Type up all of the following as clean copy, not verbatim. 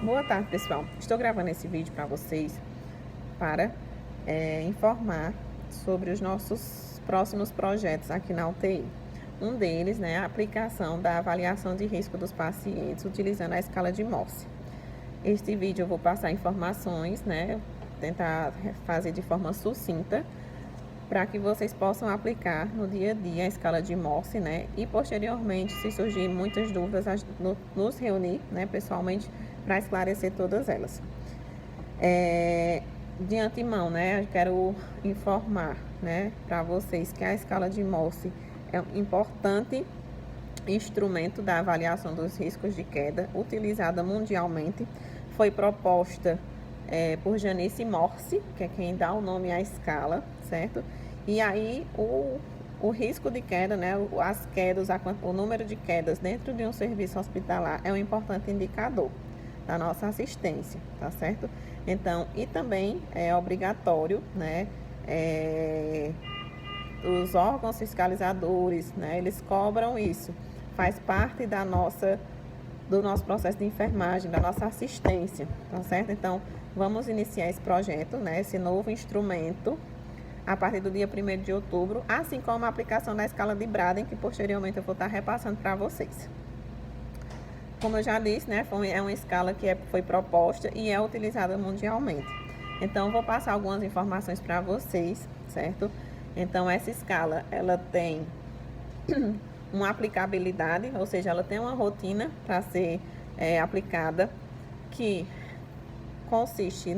Boa tarde, pessoal. Estou gravando esse vídeo para vocês para informar sobre os nossos próximos projetos aqui na UTI. Um deles, né, a aplicação da avaliação de risco dos pacientes utilizando a escala de Morse. Este vídeo eu vou passar informações, né, tentar fazer de forma sucinta para que vocês possam aplicar no dia a dia a escala de Morse, né, e posteriormente, se surgir muitas dúvidas, nos reunir, né, pessoalmente para esclarecer todas elas. De antemão, né, eu quero informar, né, para vocês que a escala de Morse é um importante instrumento da avaliação dos riscos de queda, utilizada mundialmente. Foi proposta por Janice Morse, que é quem dá o nome à escala, certo? E aí o risco de queda, né, as quedas, o número de quedas dentro de um serviço hospitalar é um importante indicador da nossa assistência, tá certo? Então, e também é obrigatório, né, os órgãos fiscalizadores, né, eles cobram isso, faz parte do nosso processo de enfermagem, da nossa assistência, tá certo? Então, vamos iniciar esse projeto, né, esse novo instrumento, a partir do dia 1º de outubro, assim como a aplicação da escala de Braden, que posteriormente eu vou estar repassando para vocês. Como eu já disse, né, é uma escala que foi proposta e é utilizada mundialmente. Então, vou passar algumas informações para vocês, certo? Então, essa escala, ela tem uma aplicabilidade, ou seja, ela tem uma rotina para ser aplicada, que consiste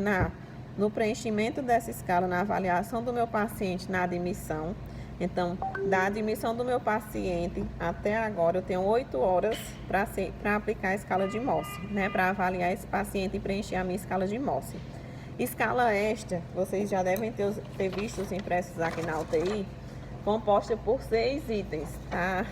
no preenchimento dessa escala, na avaliação do meu paciente na admissão. Então, da admissão do meu paciente até agora, eu tenho 8 horas para aplicar a escala de Morse, né? Para avaliar esse paciente e preencher a minha escala de Morse. Escala esta, vocês já devem ter visto os impressos aqui na UTI, composta por 6 itens, tá?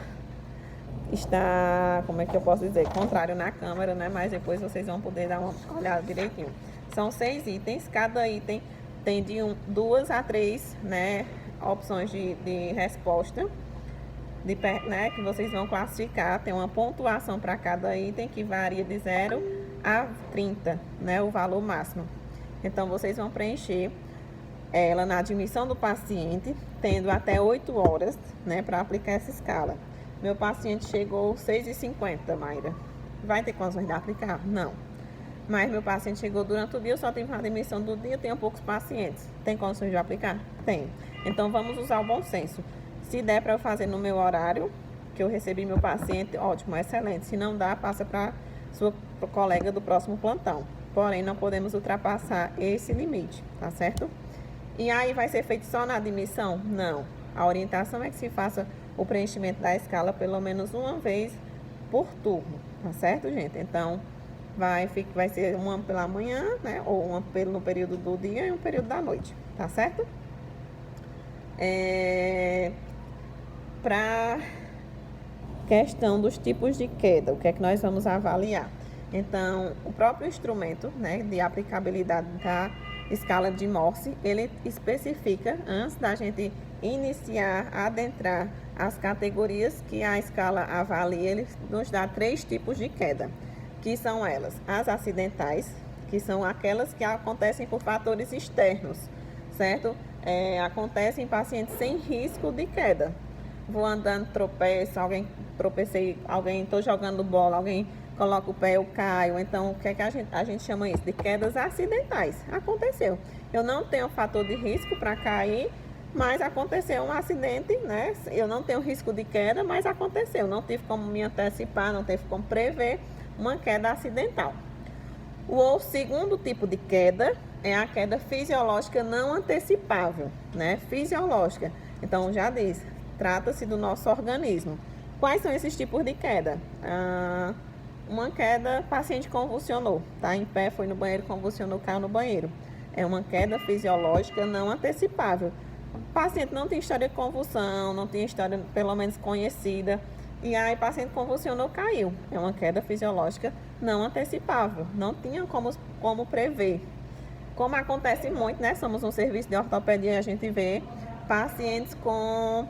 Está, como é que eu posso dizer, contrário na câmera, né? Mas depois vocês vão poder dar uma olhada direitinho. São 6 itens, cada item tem de 2 a 3, né, opções de resposta, né, que vocês vão classificar. Tem uma pontuação para cada item que varia de 0 a 30, né, o valor máximo. Então, vocês vão preencher ela na admissão do paciente, tendo até 8 horas, né, para aplicar essa escala. Meu paciente chegou 6h50, Mayra. Vai ter condições de aplicar? Não. Mas meu paciente chegou durante o dia, eu só tive uma admissão do dia, tenho poucos pacientes. Tem condições de aplicar? Tem. Então, vamos usar o bom senso. Se der para eu fazer no meu horário, que eu recebi meu paciente, ótimo, excelente. Se não dá, passa para sua colega do próximo plantão. Porém, não podemos ultrapassar esse limite, tá certo? E aí, vai ser feito só na admissão? Não. A orientação é que se faça o preenchimento da escala pelo menos uma vez por turno, tá certo, gente? Então, vai ser uma pela manhã, né? Ou uma no período do dia e um período da noite, tá certo? Para questão dos tipos de queda, o que é que nós vamos avaliar? Então, o próprio instrumento, né, de aplicabilidade da escala de Morse, ele especifica, antes da gente iniciar, adentrar as categorias que a escala avalia, ele nos dá 3 tipos de queda, que são elas: as acidentais, que são aquelas que acontecem por fatores externos, certo? Acontecem em pacientes sem risco de queda. Vou andando, tropeço, estou jogando bola, alguém coloca o pé, eu caio. Então, o que é que a gente chama isso? De quedas acidentais. Aconteceu. Eu não tenho fator de risco para cair, mas aconteceu um acidente, né? Eu não tenho risco de queda, mas aconteceu. Não tive como me antecipar, não tive como prever uma queda acidental. O segundo tipo de queda é a queda fisiológica não antecipável, né? Fisiológica. Então, já disse, trata-se do nosso organismo. Quais são esses tipos de queda? Uma queda, paciente convulsionou, tá em pé, foi no banheiro, convulsionou, caiu no banheiro. É uma queda fisiológica não antecipável. O paciente não tem história de convulsão, não tem história pelo menos conhecida, e aí o paciente convulsionou, caiu. É uma queda fisiológica não antecipável, não tinha como prever. Como acontece muito, né? Somos um serviço de ortopedia e a gente vê pacientes com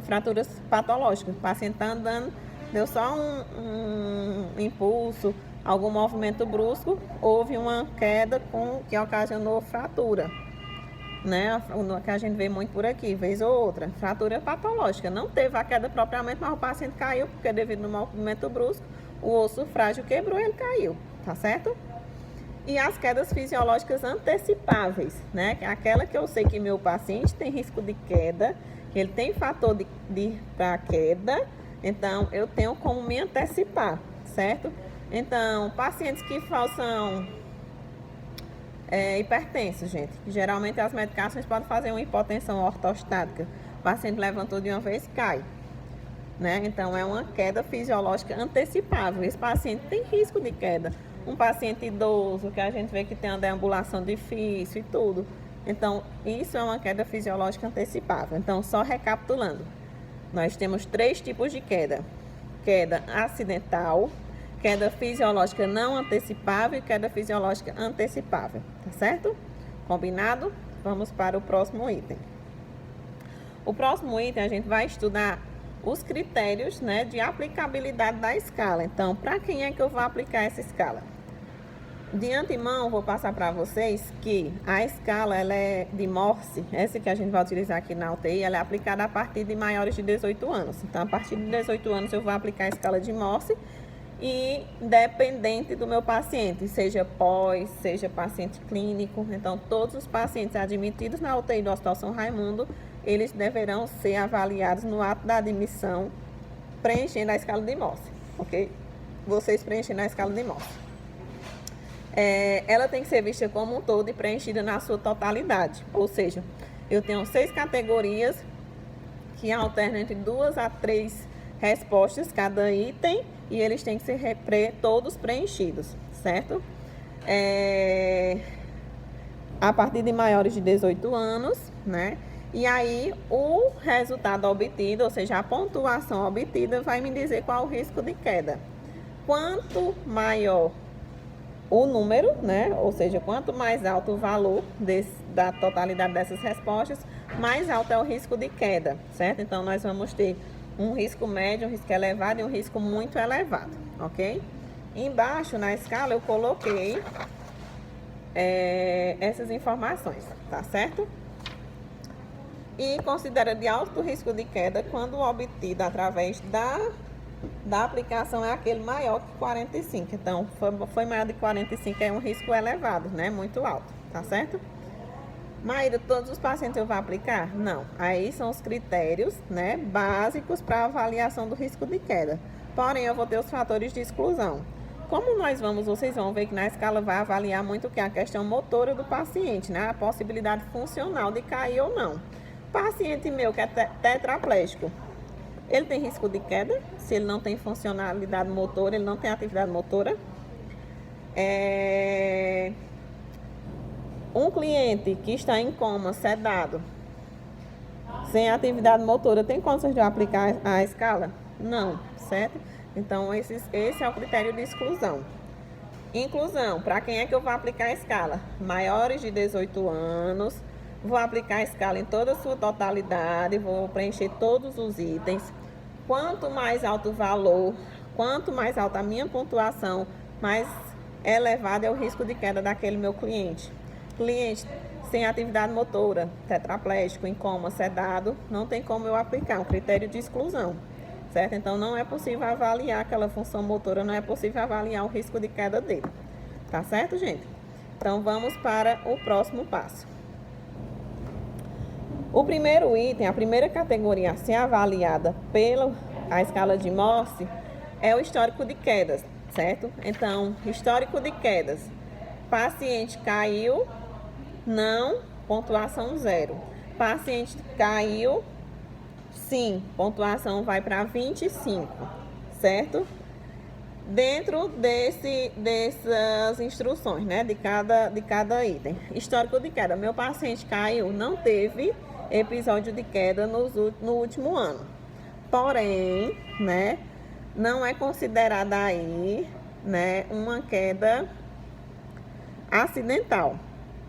fraturas patológicas. O paciente está andando, deu só um impulso, algum movimento brusco, houve uma queda que ocasionou fratura, né? Que a gente vê muito por aqui, vez ou outra, fratura patológica. Não teve a queda propriamente, mas o paciente caiu, porque devido ao movimento brusco, o osso frágil quebrou e ele caiu, tá certo? E as quedas fisiológicas antecipáveis, né? Aquela que eu sei que meu paciente tem risco de queda, que ele tem fator para queda, então eu tenho como me antecipar, certo? Então, pacientes que são hipertensos, gente, que geralmente as medicações podem fazer uma hipotensão ortostática. O paciente levantou de uma vez e cai, né? Então, é uma queda fisiológica antecipável. Esse paciente tem risco de queda. Um paciente idoso, que a gente vê que tem uma deambulação difícil e tudo. Então, isso é uma queda fisiológica antecipável. Então, só recapitulando, nós temos 3 tipos de queda: queda acidental, queda fisiológica não antecipável e queda fisiológica antecipável, tá certo? Combinado? Vamos para o próximo item. O próximo item a gente vai estudar os critérios, né, de aplicabilidade da escala. Então, para quem é que eu vou aplicar essa escala? De antemão, vou passar para vocês que a escala ela é de Morse, essa que a gente vai utilizar aqui na UTI, ela é aplicada a partir de maiores de 18 anos. Então, a partir de 18 anos, eu vou aplicar a escala de Morse e dependente do meu paciente, seja pós, seja paciente clínico. Então, todos os pacientes admitidos na UTI do Hospital São Raimundo, eles deverão ser avaliados no ato da admissão, preenchendo a escala de Morse, ok? Vocês preenchendo a escala de Morse. Ela tem que ser vista como um todo e preenchida na sua totalidade. Ou seja, eu tenho 6 categorias que alternam entre 2 a 3 respostas cada item e eles têm que ser todos preenchidos, certo? A partir de maiores de 18 anos, né? E aí, o resultado obtido, ou seja, a pontuação obtida, vai me dizer qual o risco de queda. Quanto maior o número, né? Ou seja, quanto mais alto o valor da totalidade dessas respostas, mais alto é o risco de queda, certo? Então, nós vamos ter um risco médio, um risco elevado e um risco muito elevado, ok? Embaixo, na escala, eu coloquei essas informações, tá certo? E considera de alto risco de queda quando o obtido através da aplicação é aquele maior que 45. Então, foi maior de 45, é um risco elevado, né? Muito alto, tá certo? Maíra, todos os pacientes eu vou aplicar? Não. Aí são os critérios, né, básicos para avaliação do risco de queda. Porém, eu vou ter os fatores de exclusão. Como vocês vão ver que na escala vai avaliar muito o que é a questão motora do paciente, né? A possibilidade funcional de cair ou não. Paciente meu que é tetraplégico, ele tem risco de queda se ele não tem funcionalidade motora, ele não tem atividade motora. Um cliente que está em coma, sedado, sem atividade motora, tem condições de eu aplicar a escala? Não, certo? Então, esse é o critério de exclusão. Inclusão, para quem é que eu vou aplicar a escala? Maiores de 18 anos. Vou aplicar a escala em toda a sua totalidade, vou preencher todos os itens. Quanto mais alto o valor, quanto mais alta a minha pontuação, mais elevado é o risco de queda daquele meu cliente. Cliente sem atividade motora, tetraplégico, em coma, sedado, não tem como eu aplicar, um critério de exclusão, certo? Então, não é possível avaliar aquela função motora, não é possível avaliar o risco de queda dele, tá certo, gente? Então, vamos para o próximo passo. O primeiro item, a primeira categoria a ser avaliada pela escala de Morse é o histórico de quedas, certo? Então, histórico de quedas. Paciente caiu, não, pontuação 0. Paciente caiu, sim, pontuação vai para 25, certo? Dentro dessas instruções, né, de cada item. Histórico de queda. Meu paciente caiu, não teve episódio de queda no último ano. Porém, né, não é considerada aí, né, uma queda acidental.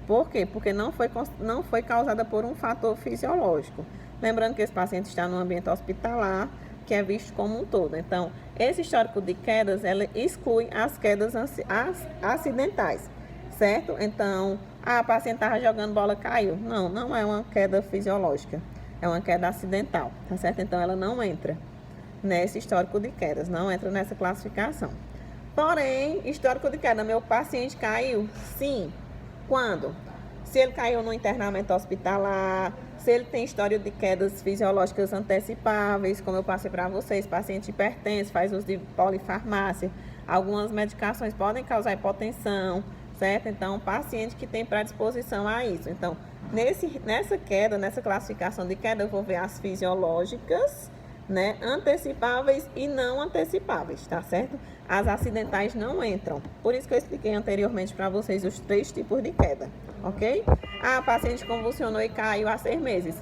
Por quê? Porque não foi causada por um fator fisiológico. Lembrando que esse paciente está no ambiente hospitalar, que é visto como um todo. Então, esse histórico de quedas, ela exclui as quedas acidentais, certo? Então, a paciente estava jogando bola, caiu. Não, não é uma queda fisiológica, é uma queda acidental, tá certo? Então, ela não entra nesse histórico de quedas, não entra nessa classificação. Porém, histórico de queda, meu paciente caiu? Sim. Quando? Se ele caiu no internamento hospitalar, se ele tem história de quedas fisiológicas antecipáveis, como eu passei para vocês, paciente hipertenso, faz uso de polifarmácia, algumas medicações podem causar hipotensão, certo? Então, paciente que tem predisposição a isso. Então, nessa queda, nessa classificação de queda, eu vou ver as fisiológicas, né, antecipáveis e não antecipáveis, tá certo? As acidentais não entram. Por isso que eu expliquei anteriormente para vocês os 3 tipos de queda, ok? A paciente convulsionou e caiu há 6 meses.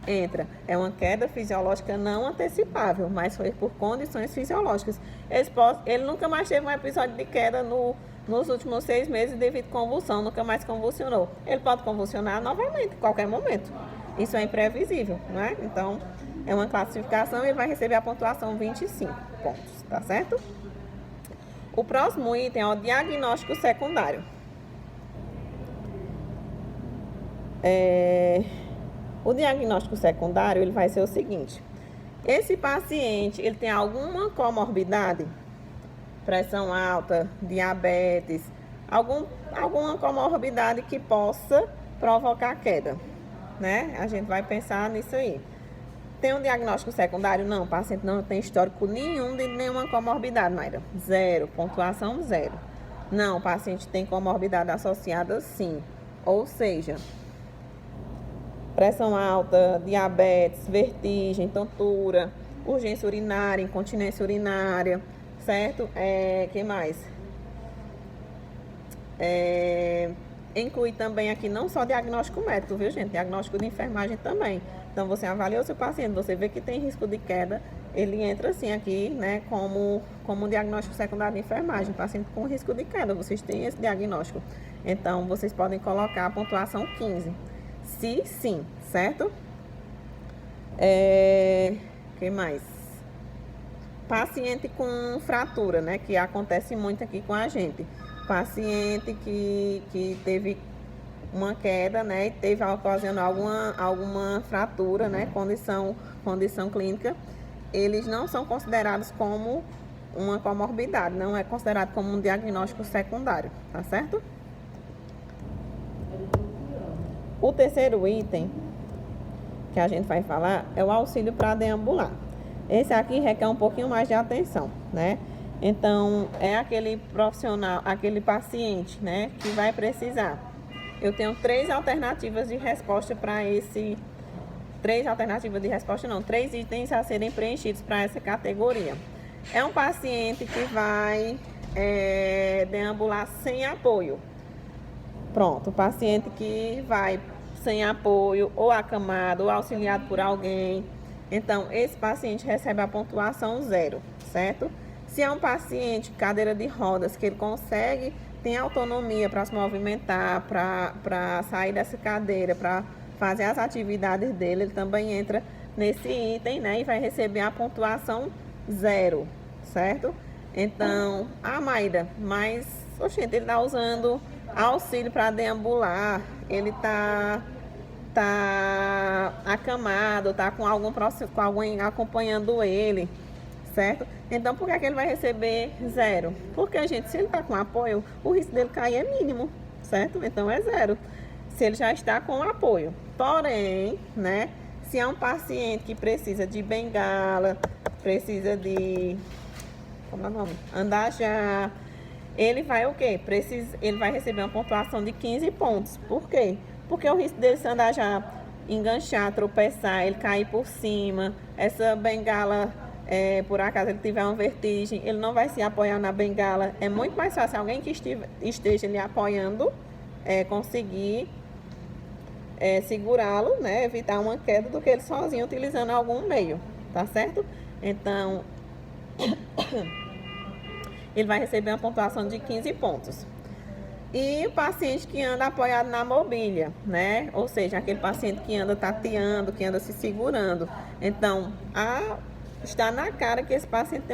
Entra. É uma queda fisiológica não antecipável, mas foi por condições fisiológicas. Ele nunca mais teve um episódio de queda nos últimos 6 meses devido à convulsão, nunca mais convulsionou. Ele pode convulsionar novamente, em qualquer momento. Isso é imprevisível, não é? Então, é uma classificação e ele vai receber a pontuação 25 pontos, tá certo? O próximo item é o diagnóstico secundário. O diagnóstico secundário, ele vai ser o seguinte. Esse paciente, ele tem alguma comorbidade? Pressão alta, diabetes, alguma comorbidade que possa provocar queda, né? A gente vai pensar nisso aí. Tem um diagnóstico secundário? Não, o paciente não tem histórico nenhum de nenhuma comorbidade, Mayra. 0, pontuação 0. Não, o paciente tem comorbidade associada, sim. Ou seja, pressão alta, diabetes, vertigem, tontura, urgência urinária, incontinência urinária, certo? Que mais? Inclui também aqui não só diagnóstico médico, viu, gente? Diagnóstico de enfermagem também. Então, você avaliou seu paciente, você vê que tem risco de queda, ele entra assim aqui, né, como diagnóstico secundário de enfermagem, paciente com risco de queda, vocês têm esse diagnóstico. Então, vocês podem colocar a pontuação 15. Se sim, certo? Que mais? Paciente com fratura, né, que acontece muito aqui com a gente. Paciente que teve uma queda, né, e teve ocasionado alguma fratura, né, condição clínica, eles não são considerados como uma comorbidade, não é considerado como um diagnóstico secundário, tá certo? O terceiro item que a gente vai falar é o auxílio para deambular. Esse aqui requer um pouquinho mais de atenção, né? Então, é aquele profissional, aquele paciente, né, que vai precisar. Eu tenho 3 alternativas de resposta para esse... 3 alternativas de resposta não, 3 itens a serem preenchidos para essa categoria. É um paciente que vai deambular sem apoio. Pronto, o paciente que vai sem apoio, ou acamado, ou auxiliado por alguém. Então, esse paciente recebe a pontuação 0, certo? Se é um paciente cadeira de rodas, que ele consegue, tem autonomia para se movimentar, para sair dessa cadeira, para fazer as atividades dele, ele também entra nesse item, né? E vai receber a pontuação 0, certo? Então, Maíra, mas, oxente, ele está usando auxílio para deambular, ele tá acamado, tá com alguém acompanhando ele, certo? Então, por que ele vai receber 0? Porque, gente, se ele tá com apoio, o risco dele cair é mínimo, certo? Então, é 0. Se ele já está com apoio. Porém, né, se é um paciente que precisa de bengala, precisa de... como é o nome? Andar já... ele vai o quê? Ele vai receber uma pontuação de 15 pontos. Por quê? Porque o risco dele se andar já, enganchar, tropeçar, ele cair por cima, essa bengala, por acaso ele tiver uma vertigem, ele não vai se apoiar na bengala. É muito mais fácil alguém que esteja lhe apoiando conseguir segurá-lo, né? Evitar uma queda do que ele sozinho utilizando algum meio, tá certo? Então, ele vai receber uma pontuação de 15 pontos. E o paciente que anda apoiado na mobília, né? Ou seja, aquele paciente que anda tateando, que anda se segurando. Então, está na cara que esse paciente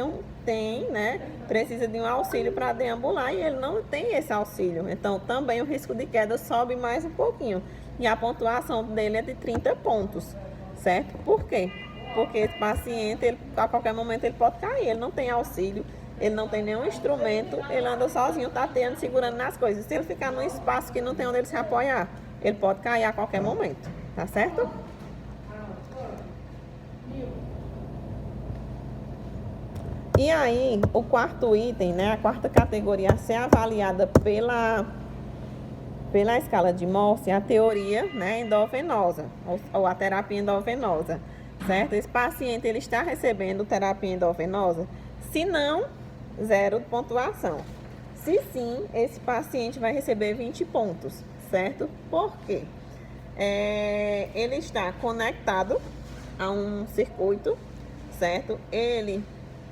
né, precisa de um auxílio para deambular e ele não tem esse auxílio. Então, também o risco de queda sobe mais um pouquinho. E a pontuação dele é de 30 pontos, certo? Por quê? Porque esse paciente, a qualquer momento, ele pode cair, ele não tem auxílio, ele não tem nenhum instrumento, ele anda sozinho, tateando, segurando nas coisas. Se ele ficar num espaço que não tem onde ele se apoiar, ele pode cair a qualquer momento, tá certo? E aí, o quarto item, né, a quarta categoria a ser avaliada pela escala de Morse é a teoria, né, endovenosa, ou a terapia endovenosa, certo? Esse paciente, ele está recebendo terapia endovenosa? Se não, 0 pontuação. Se sim, esse paciente vai receber 20 pontos, certo? Por quê? Ele está conectado a um circuito, certo? Ele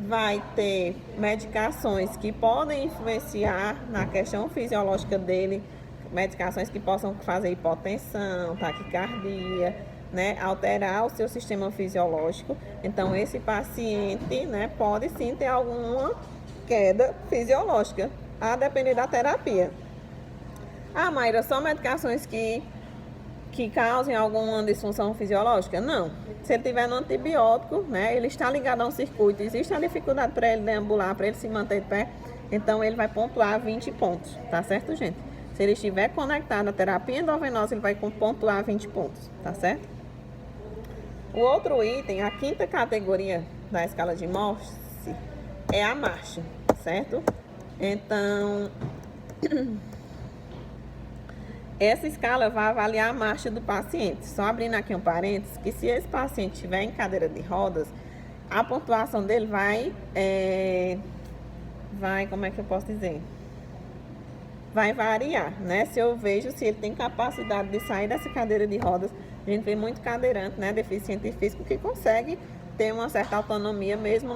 vai ter medicações que podem influenciar na questão fisiológica dele, medicações que possam fazer hipotensão, taquicardia, né, alterar o seu sistema fisiológico. Então, esse paciente, né, pode sim ter alguma queda fisiológica, a depender da terapia. Ah, Mayra, são medicações que causem alguma disfunção fisiológica? Não. Se ele tiver no antibiótico, né, ele está ligado a um circuito, existe a dificuldade para ele deambular, para ele se manter de pé, então ele vai pontuar 20 pontos, tá certo, gente? Se ele estiver conectado à terapia endovenosa, ele vai pontuar 20 pontos, tá certo? O outro item, a quinta categoria da escala de Morse, é a marcha, certo? Então, essa escala vai avaliar a marcha do paciente. Só abrindo aqui um parênteses, que se esse paciente estiver em cadeira de rodas, a pontuação dele vai, como é que eu posso dizer? Vai variar, né? Se eu vejo se ele tem capacidade de sair dessa cadeira de rodas, a gente vê muito cadeirante, né? Deficiente físico que consegue ter uma certa autonomia mesmo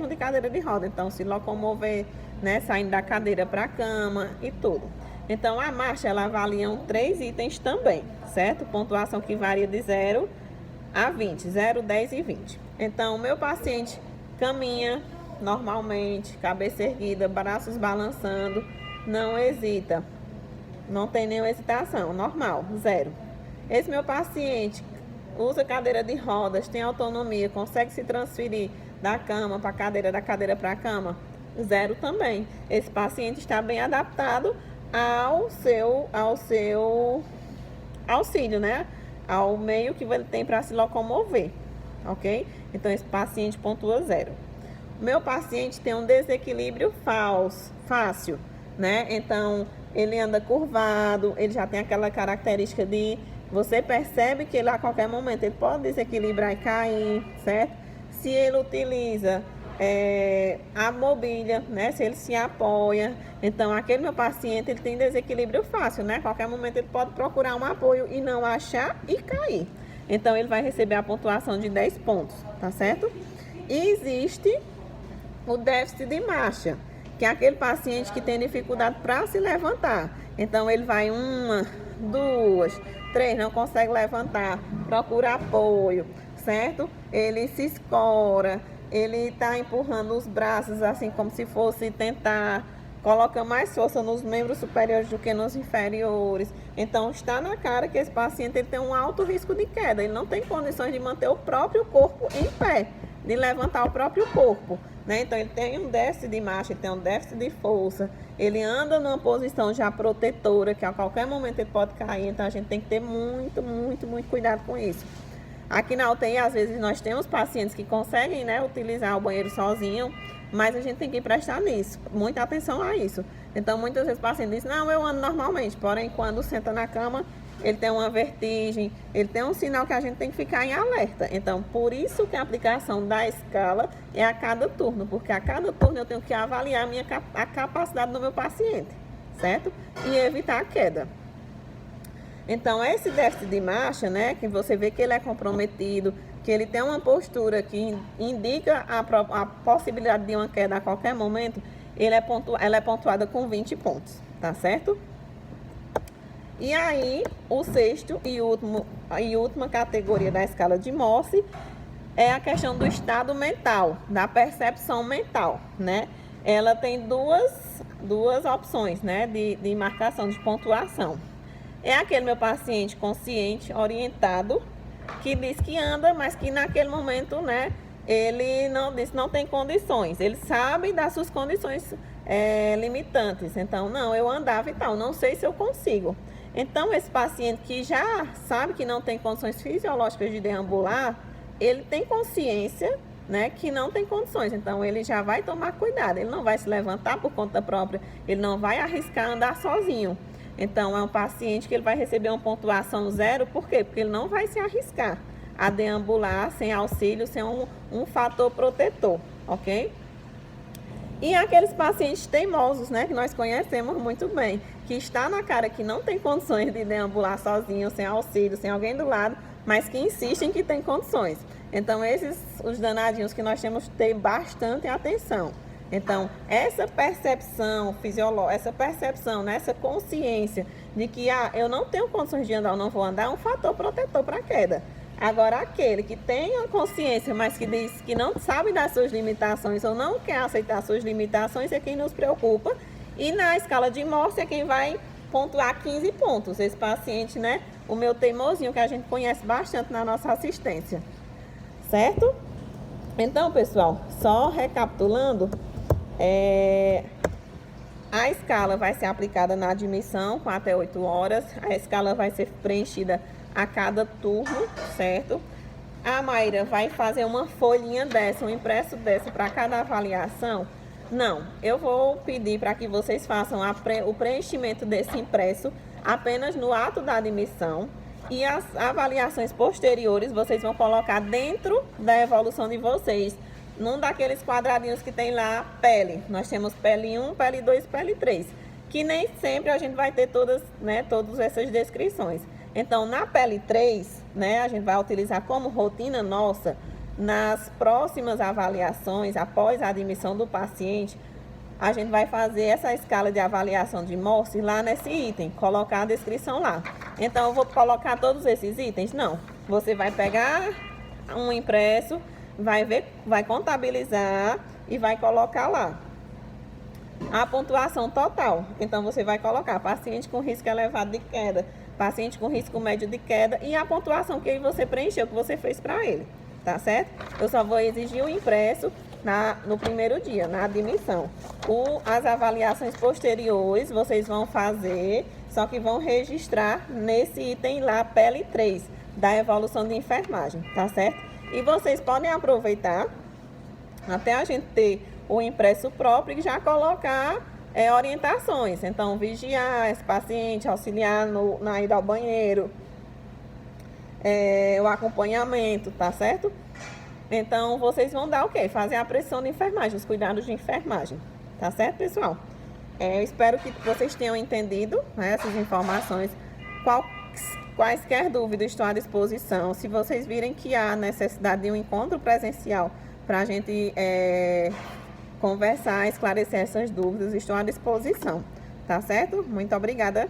de cadeira de roda. Então, se locomover, né? Saindo da cadeira para a cama e tudo. Então, a marcha, ela avalia 3 itens também, certo? Pontuação que varia de 0 a 20, 0, 10 e 20. Então, o meu paciente caminha normalmente, cabeça erguida, braços balançando, não hesita, não tem nenhuma hesitação, normal, 0. Esse meu paciente usa cadeira de rodas, tem autonomia, consegue se transferir da cama para a cadeira, da cadeira para a cama, 0 também. Esse paciente está bem adaptado ao seu auxílio, né? Ao meio que ele tem para se locomover, ok? Então, esse paciente pontua 0. O meu paciente tem um desequilíbrio fácil, né? Então, ele anda curvado, ele já tem aquela característica de... Você percebe que ele, a qualquer momento, ele pode desequilibrar e cair, certo? Se ele utiliza a mobília, né? Se ele se apoia. Então, aquele meu paciente, ele tem desequilíbrio fácil, né? A qualquer momento, ele pode procurar um apoio e não achar e cair. Então, ele vai receber a pontuação de 10 pontos, tá certo? E existe o déficit de marcha, que é aquele paciente que tem dificuldade para se levantar. Então, ele vai 1, 2, 3, não consegue levantar, procura apoio, certo? Ele se escora, ele está empurrando os braços assim como se fosse tentar, coloca mais força nos membros superiores do que nos inferiores. Então, está na cara que esse paciente ele tem um alto risco de queda, ele não tem condições de manter o próprio corpo em pé, de levantar o próprio corpo, né? Então, ele tem um déficit de marcha, ele tem um déficit de força, ele anda numa posição já protetora, que a qualquer momento ele pode cair, então a gente tem que ter muito cuidado com isso. Aqui na UTI, às vezes, nós temos pacientes que conseguem, né, utilizar o banheiro sozinho, mas a gente tem que prestar nisso, muita atenção a isso. Então, muitas vezes o paciente diz, não, eu ando normalmente, porém, quando senta na cama, ele tem uma vertigem, ele tem um sinal que a gente tem que ficar em alerta. Então, por isso que a aplicação da escala é a cada turno, porque a cada turno eu tenho que avaliar a capacidade do meu paciente, certo? E evitar a queda. Então, esse déficit de marcha, né, que você vê que ele é comprometido, que ele tem uma postura que indica a possibilidade de uma queda a qualquer momento, ela é pontuada com 20 pontos, tá certo? E aí, o sexto e última categoria da escala de Morse é a questão do estado mental, da percepção mental, né? Ela tem duas opções, né, de marcação, de pontuação. É aquele meu paciente consciente, orientado, que diz que anda, mas que naquele momento, né, ele não tem condições. Ele sabe das suas condições limitantes. Então, não, eu andava e tal, não sei se eu consigo. Então, esse paciente que já sabe que não tem condições fisiológicas de deambular, ele tem consciência, né, que não tem condições. Então, ele já vai tomar cuidado. Ele não vai se levantar por conta própria, ele não vai arriscar andar sozinho. Então, é um paciente que ele vai receber uma pontuação 0, por quê? Porque ele não vai se arriscar a deambular sem auxílio, sem um fator protetor, ok? E aqueles pacientes teimosos, né, que nós conhecemos muito bem, que está na cara que não tem condições de deambular sozinho, sem auxílio, sem alguém do lado, mas que insistem que tem condições. Então, esses, os danadinhos que nós temos que ter bastante atenção. Então, essa percepção fisiológica, essa percepção, né, essa consciência de que eu não tenho condições de andar, eu não vou andar, é um fator protetor para a queda. Agora, aquele que tem a consciência, mas que diz que não sabe das suas limitações ou não quer aceitar suas limitações, é quem nos preocupa. E na escala de Morse é quem vai pontuar 15 pontos. Esse paciente, né, o meu teimosinho, que a gente conhece bastante na nossa assistência. Certo? Então, pessoal, só recapitulando, a escala vai ser aplicada na admissão com até 8 horas. A escala vai ser preenchida a cada turno, certo? A Mayra vai fazer uma folhinha dessa, um impresso dessa para cada avaliação? Não, eu vou pedir para que vocês façam o preenchimento desse impresso apenas no ato da admissão. E as avaliações posteriores vocês vão colocar dentro da evolução de vocês, num daqueles quadradinhos que tem lá pele. Nós temos pele 1, pele 2 e pele 3, que nem sempre a gente vai ter todas essas descrições. Então, na pele 3, né, a gente vai utilizar como rotina nossa, nas próximas avaliações, após a admissão do paciente, a gente vai fazer essa escala de avaliação de Morse lá nesse item, colocar a descrição lá. Então, eu vou colocar todos esses itens? Não. Você vai pegar um impresso, vai contabilizar e vai colocar lá a pontuação total. Então, você vai colocar paciente com risco elevado de queda, paciente com risco médio de queda e a pontuação que você preencheu, que você fez para ele, tá certo? Eu só vou exigir o impresso no primeiro dia, na admissão. As avaliações posteriores vocês vão fazer, só que vão registrar nesse item lá, pele 3, da evolução de enfermagem, tá certo? E vocês podem aproveitar até a gente ter o impresso próprio e já colocar orientações. Então, vigiar esse paciente, auxiliar na ida ao banheiro, o acompanhamento, tá certo? Então, vocês vão dar o quê? Fazer a pressão de enfermagem, os cuidados de enfermagem. Tá certo, pessoal? Eu espero que vocês tenham entendido, né, essas informações. Quaisquer dúvidas estão à disposição. Se vocês virem que há necessidade de um encontro presencial para a gente conversar, esclarecer essas dúvidas, estou à disposição. Tá certo? Muito obrigada.